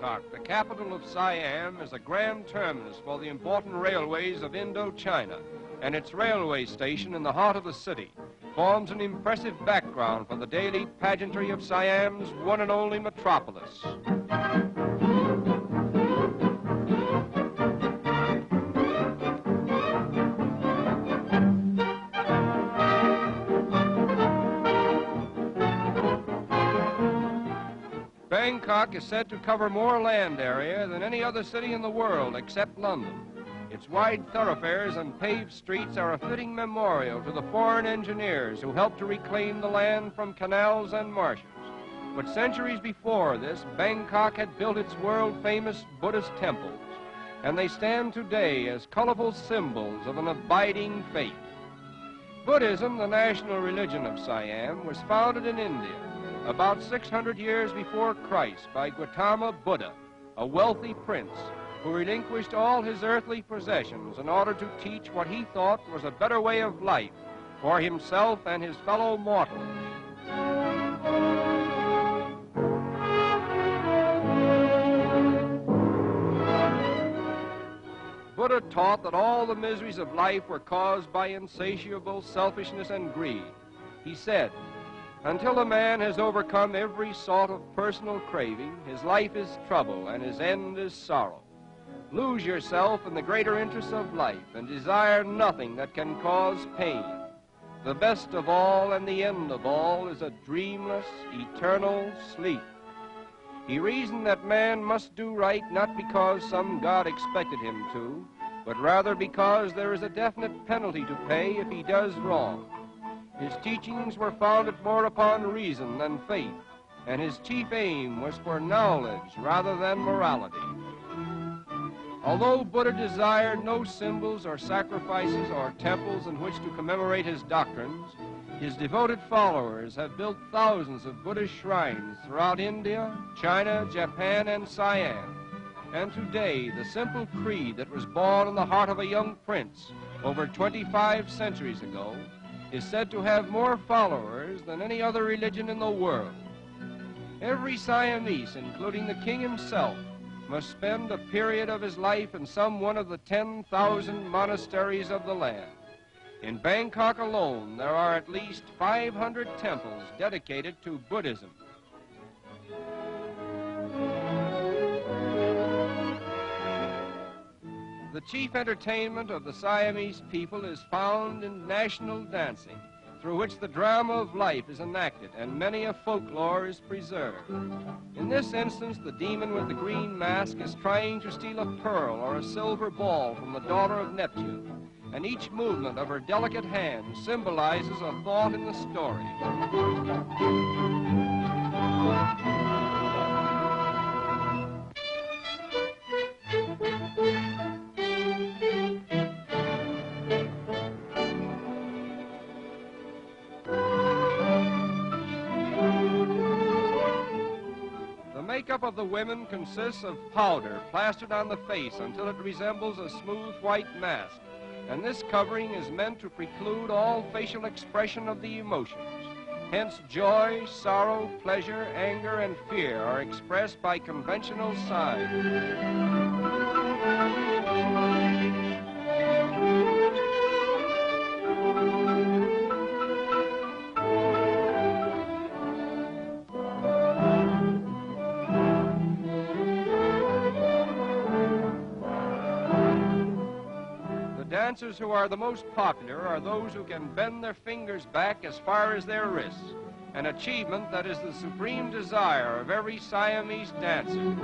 Bangkok, the capital of Siam, is a grand terminus for the important railways of Indochina, and its railway station in the heart of the city forms an impressive background for the daily pageantry of Siam's one and only metropolis. Bangkok is said to cover more land area than any other city in the world except London. Its wide thoroughfares and paved streets are a fitting memorial to the foreign engineers who helped to reclaim the land from canals and marshes. But centuries before this, Bangkok had built its world-famous Buddhist temples, and they stand today as colorful symbols of an abiding faith. Buddhism, the national religion of Siam, was founded in India about 600 years before Christ by Gautama Buddha, a wealthy prince who relinquished all his earthly possessions in order to teach what he thought was a better way of life for himself and his fellow mortals. Buddha taught that all the miseries of life were caused by insatiable selfishness and greed. He said, "Until a man has overcome every sort of personal craving, his life is trouble and his end is sorrow. Lose yourself in the greater interests of life and desire nothing that can cause pain. The best of all and the end of all is a dreamless, eternal sleep." He reasoned that man must do right not because some God expected him to, but rather because there is a definite penalty to pay if he does wrong. His teachings were founded more upon reason than faith, and his chief aim was for knowledge rather than morality. Although Buddha desired no symbols or sacrifices or temples in which to commemorate his doctrines, his devoted followers have built thousands of Buddhist shrines throughout India, China, Japan, and Siam. And today, the simple creed that was born in the heart of a young prince over 25 centuries ago is said to have more followers than any other religion in the world. Every Siamese, including the king himself, must spend a period of his life in some one of the 10,000 monasteries of the land. In Bangkok alone, there are at least 500 temples dedicated to Buddhism. The chief entertainment of the Siamese people is found in national dancing, through which the drama of life is enacted and many a folklore is preserved. In this instance, the demon with the green mask is trying to steal a pearl or a silver ball from the daughter of Neptune, and each movement of her delicate hand symbolizes a thought in the story. The makeup of the women consists of powder plastered on the face until it resembles a smooth white mask, and this covering is meant to preclude all facial expression of the emotions. Hence, joy, sorrow, pleasure, anger, and fear are expressed by conventional signs. Dancers who are the most popular are those who can bend their fingers back as far as their wrists, an achievement that is the supreme desire of every Siamese dancer.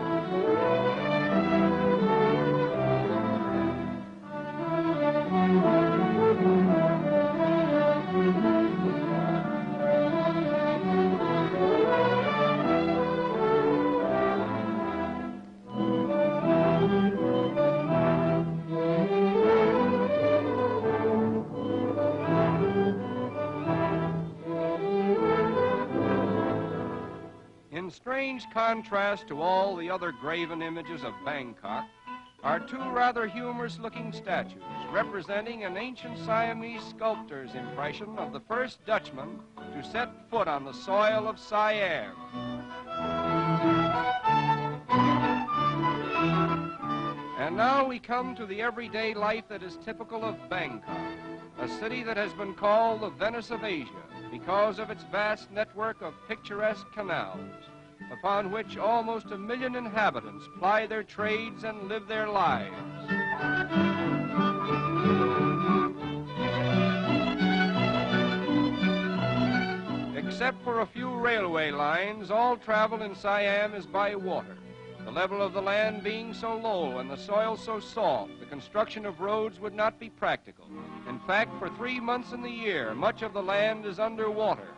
In strange contrast to all the other graven images of Bangkok are two rather humorous-looking statues representing an ancient Siamese sculptor's impression of the first Dutchman to set foot on the soil of Siam. And now we come to the everyday life that is typical of Bangkok, a city that has been called the Venice of Asia because of its vast network of picturesque canals, upon which almost 1 million inhabitants ply their trades and live their lives. Except for a few railway lines, all travel in Siam is by water. The level of the land being so low and the soil so soft, the construction of roads would not be practical. In fact, for 3 months in the year, much of the land is under water.